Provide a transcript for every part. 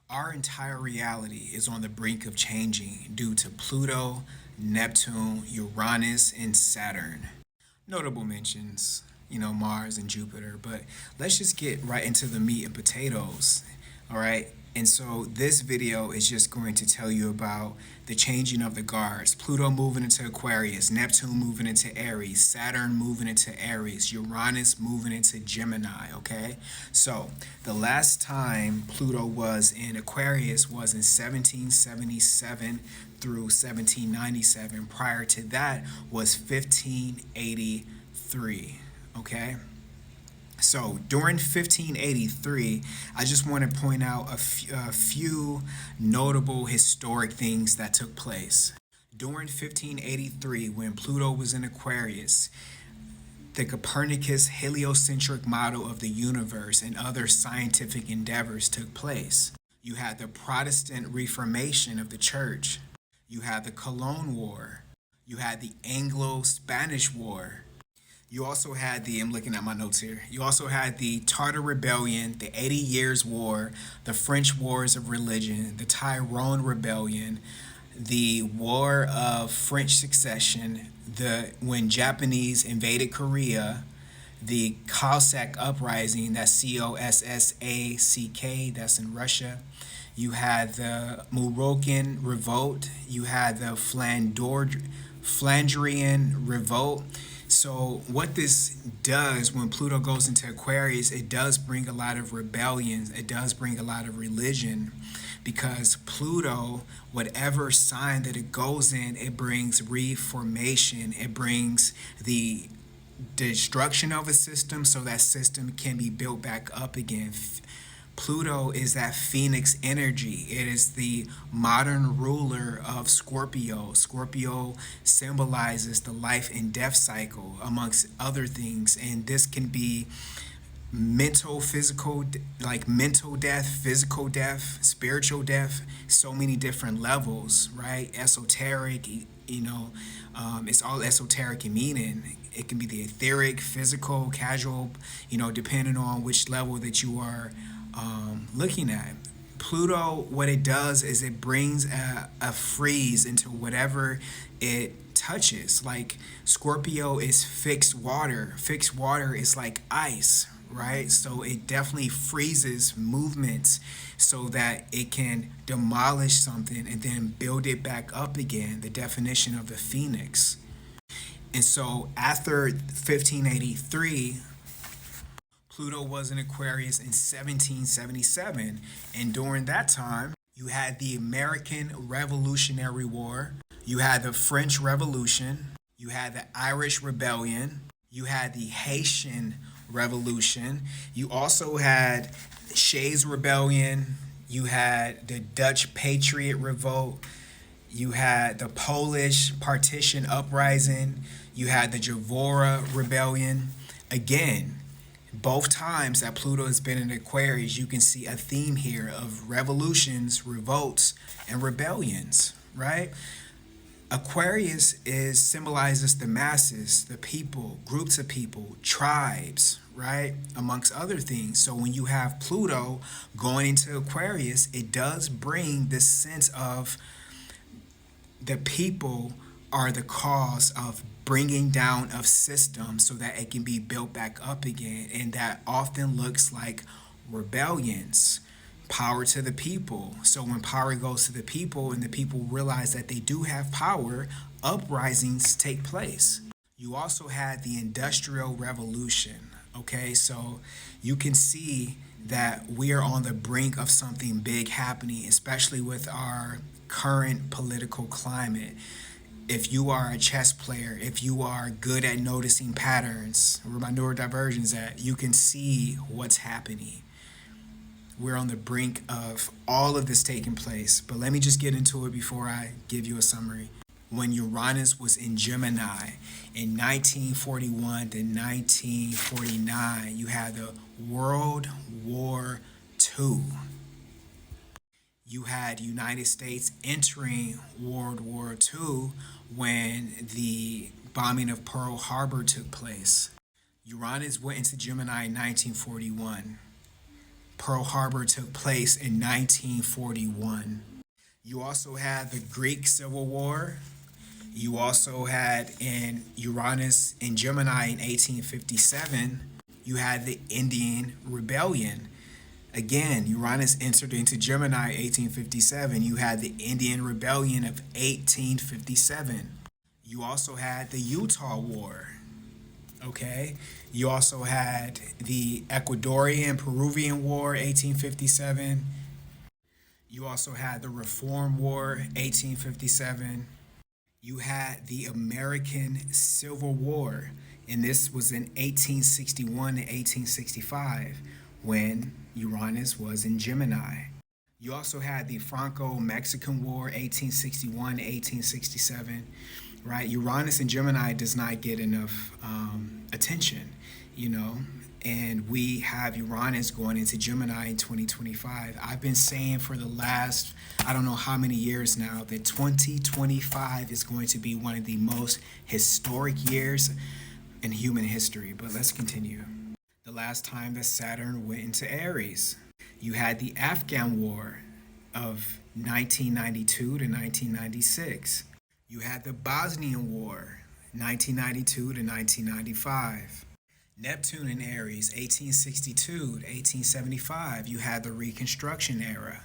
Our entire reality is on the brink of changing due to Pluto, Neptune, Uranus, and Saturn. Notable mentions, Mars and Jupiter, but let's just get right into the meat and potatoes. All right. And so this video is just going to tell you about the changing of the guards. Pluto moving into Aquarius, Neptune moving into Aries, Saturn moving into Aries, Uranus moving into Gemini, okay? So the last time Pluto was in Aquarius was in 1777 through 1797. Prior to that was 1583, okay? So during 1583, I just want to point out a few notable historic things that took place. During 1583, when Pluto was in Aquarius, the Copernicus heliocentric model of the universe and other scientific endeavors took place. You had the Protestant Reformation of the church. You had the Cologne War. You had the Anglo-Spanish War. You also had I'm looking at my notes here. You also had the Tartar Rebellion, the 80 Years' War, the French Wars of Religion, the Tyrone Rebellion, the War of French Succession, when Japanese invaded Korea, the Cossack Uprising, that's Cossack, that's in Russia. You had the Moroccan Revolt. You had the Flandrian Revolt. So what this does when Pluto goes into Aquarius, it does bring a lot of rebellions. It does bring a lot of religion because Pluto, whatever sign that it goes in, it brings reformation. It brings the destruction of a system so that system can be built back up again. Pluto is that phoenix energy. It is the modern ruler of Scorpio. Scorpio symbolizes the life and death cycle, amongst other things. And this can be mental, physical, like mental death, physical death, spiritual death, so many different levels, right? Esoteric, it's all esoteric in meaning. It can be the etheric, physical, casual, depending on which level that you are looking at. Pluto, what it does is it brings a freeze into whatever it touches. Like Scorpio is fixed water. Fixed water is like ice, right? So it definitely freezes movements so that it can demolish something and then build it back up again, the definition of the phoenix. And so after 1583, Pluto was in Aquarius in 1777, and during that time, you had the American Revolutionary War, you had the French Revolution, you had the Irish Rebellion, you had the Haitian Revolution, you also had Shays Rebellion, you had the Dutch Patriot Revolt, you had the Polish Partition Uprising, you had the Javora Rebellion. Again, both times that Pluto has been in Aquarius, you can see a theme here of revolutions, revolts, and rebellions, right? Aquarius symbolizes the masses, the people, groups of people, tribes, right? Amongst other things. So when you have Pluto going into Aquarius, it does bring this sense of the people are the cause of bringing down of systems so that it can be built back up again. And that often looks like rebellions, power to the people. So when power goes to the people and the people realize that they do have power, uprisings take place. You also had the Industrial Revolution. Okay, so you can see that we are on the brink of something big happening, especially with our current political climate. If you are a chess player, if you are good at noticing patterns, where my neurodivergence at, you can see what's happening. We're on the brink of all of this taking place. But let me just get into it before I give you a summary. When Uranus was in Gemini in 1941 to 1949, you had the World War II. You had United States entering World War II when the bombing of Pearl Harbor took place. Uranus went into Gemini in 1941. Pearl Harbor took place in 1941. You also had the Greek Civil War. You also had in Uranus and Gemini in 1857, you had the Indian Rebellion. Again, Uranus entered into Gemini 1857. You had the Indian Rebellion of 1857. You also had the Utah War. Okay. You also had the Ecuadorian Peruvian War 1857. You also had the Reform War 1857. You had the American Civil War, and this was in 1861 to 1865 when Uranus was in Gemini. You also had the Franco-Mexican War, 1861 to 1867, right? Uranus in Gemini does not get enough attention, you know, and we have Uranus going into Gemini in 2025. I've been saying for the last, I don't know how many years now, that 2025 is going to be one of the most historic years in human history. But let's continue. The last time that Saturn went into Aries, you had the Afghan War of 1992 to 1996. You had the Bosnian War, 1992 to 1995. Neptune in Aries, 1862 to 1875, you had the Reconstruction era.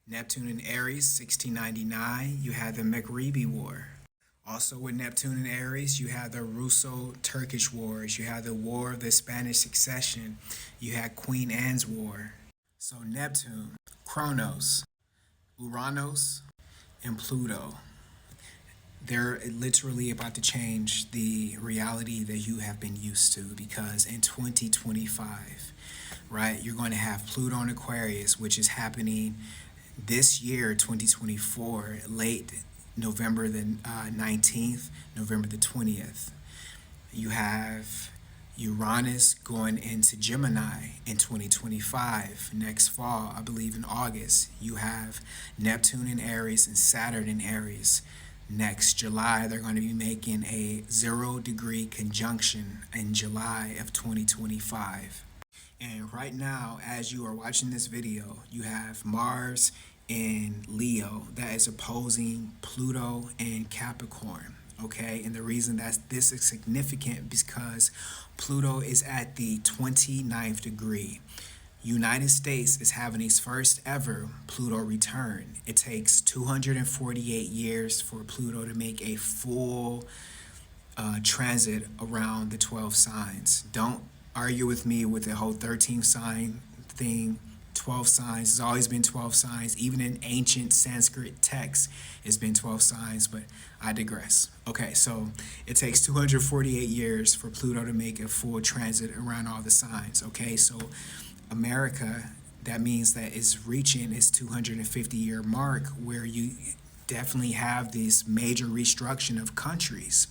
Neptune in Aries, 1699, you had the McRibey War. Also with Neptune in Aries, you had the Russo-Turkish Wars, you had the War of the Spanish Succession, you had Queen Anne's War. So Neptune, Kronos, Uranus, and Pluto. They're literally about to change the reality that you have been used to, because in 2025, right, you're going to have Pluto in Aquarius, which is happening this year, 2024, late November the 19th, November the 20th. You have Uranus going into Gemini in 2025, next fall, I believe in August. You have Neptune in Aries and Saturn in Aries. Next July, they're going to be making a 0-degree conjunction in July of 2025. And right now, as you are watching this video, you have Mars in Leo that is opposing Pluto in Capricorn. Okay, and the reason that this is significant is because Pluto is at the 29th degree. United States is having its first ever Pluto return. It takes 248 years for Pluto to make a full transit around the 12 signs. Don't argue with me with the whole 13 sign thing. 12 signs. It's always been 12 signs. Even in ancient Sanskrit texts, it's been 12 signs, but I digress. Okay, so it takes 248 years for Pluto to make a full transit around all the signs. Okay, so America, that means that it's reaching its 250-year mark, where you definitely have this major restructuring of countries.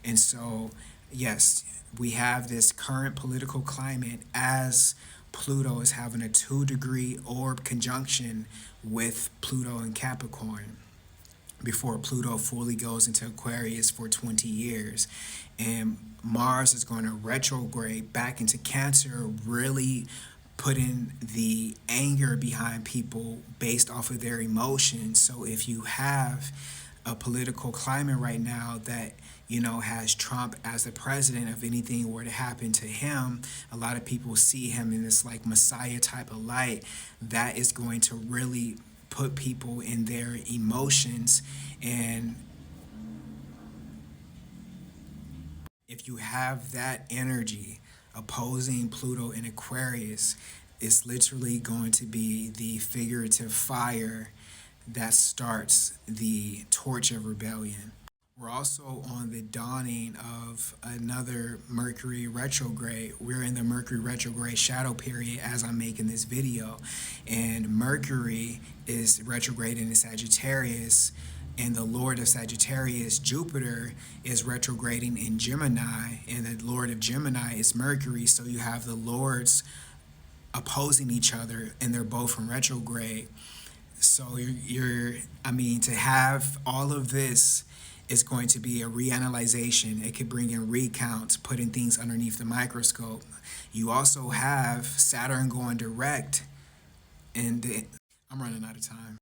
And so, yes, we have this current political climate as Pluto is having a 2-degree orb conjunction with Pluto in Capricorn before Pluto fully goes into Aquarius for 20 years. And Mars is going to retrograde back into Cancer, really putting the anger behind people based off of their emotions. So if you have a political climate right now that, you know, has Trump as the president, if anything were to happen to him, a lot of people see him in this like Messiah type of light. That is going to really put people in their emotions. And if you have that energy opposing Pluto in Aquarius, it's literally going to be the figurative fire that starts the torch of rebellion. We're also on the dawning of another Mercury retrograde. We're in the Mercury retrograde shadow period as I'm making this video. And Mercury is retrograding in Sagittarius, and the Lord of Sagittarius, Jupiter, is retrograding in Gemini, and the Lord of Gemini is Mercury. So you have the Lords opposing each other, and they're both in retrograde. So I mean, to have all of this is going to be a reanalyzation. It could bring in recounts, putting things underneath the microscope. You also have Saturn going direct And I'm running out of time.